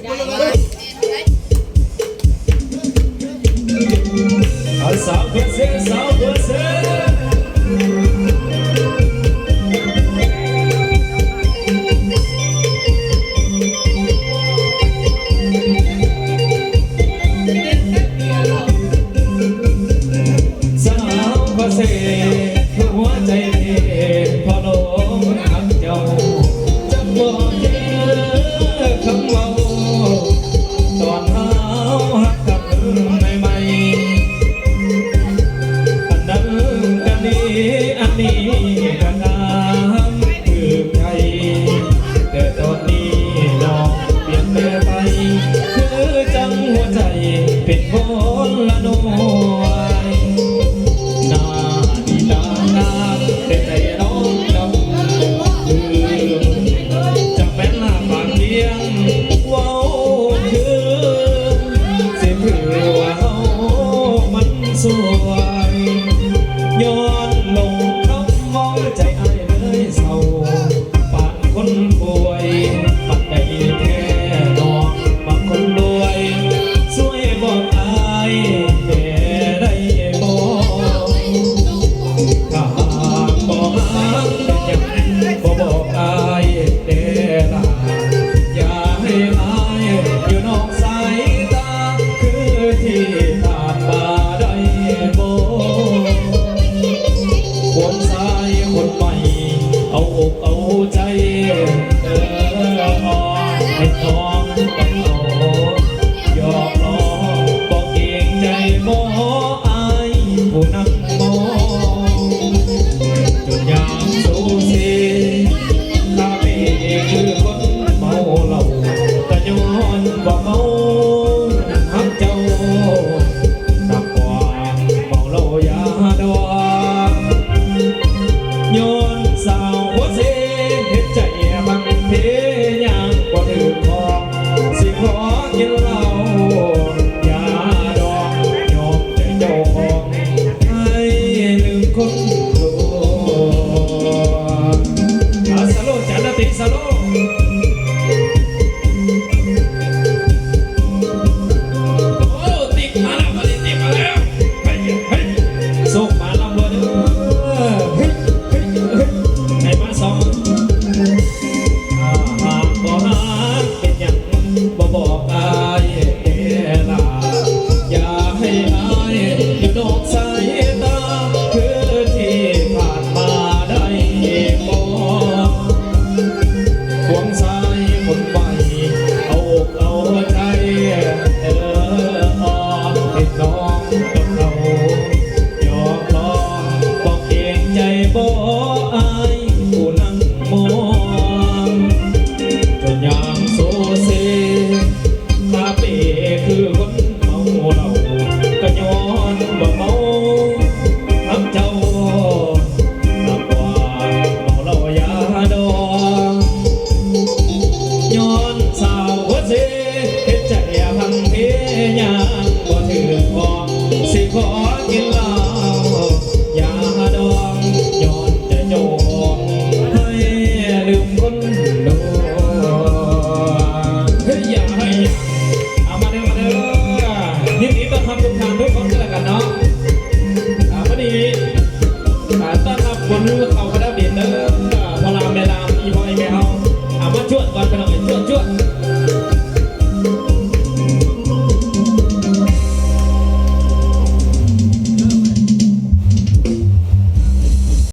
สาวคนเซ่สาวคนเซ่สาวคนเซ่หัวใจพอลงหักเจ้าจะบอกเธอคำเล่าตอนเฮาหักกันใหม่อันนี้กันน้ำคือใครแต่ตอนนี้น้องเปลี่ยนแปลไปคือจังหัวใจเป็นคนละหน่วยหน้าดีตาหน้าแต่ใจน้องดำคือจะเป็นหน้าปากเพียงว้าวคือเสียเพื่อว่าเฮามันสวยย้อนลงคำมองใจอ้ายเลยเศร้าปานคนป่วยปัดได้แค่นอนบางคนรวยช่วยบอกอ้ายแต่ได้บอกถ้าหากบอกอ้ายยังบอกอ้ายแต่ละอย่าให้อ้ายอยู่นอกสายตาคือที่ผ่านมาได้บอกคนซ้ายคนใหม่เอาอกเอาใจอ่อนให้น้องกับเขาหยอกล้อบอกเก่งใจบ่อายผู้นั่งมองจนยามสูสีข้าไม่คือคนเมาเหล้าแต่ย้อนว่าเมาหักเจ้าหนักกว่าเมาเหล้ายาดองย้อนสาวหัวเสียเห็นใจบังเพยางกว่าถือของสิขอกินเหล้ายาดองยอมใจเจ้าของให้ลืมคนรวยสโลจันติสโลติดมาแล้วติดมาแล้วไปส่งมาลำรวยเด้อให้มาสองหากบ่หาเป็นหยังบ่บอกอายเด้ล่ะอย่าให้อายอยู่นอกสายตาคือที่ผ่านมาได้บอกควงซ้ายคนใหม่เอาอกเอาใจอ่อนให้น้องกับเขาหยอกล้อบอกเก่งใจบ่อายผู้นั่งมองจนยามโซเซคาเฟ่คือคนเมาเหล้าก็ย้อนว่าเมาหักเจ้าหนักกว่าเมาเหล้ายาดองย้อนสาวหัวเสเห็นใจพังเพ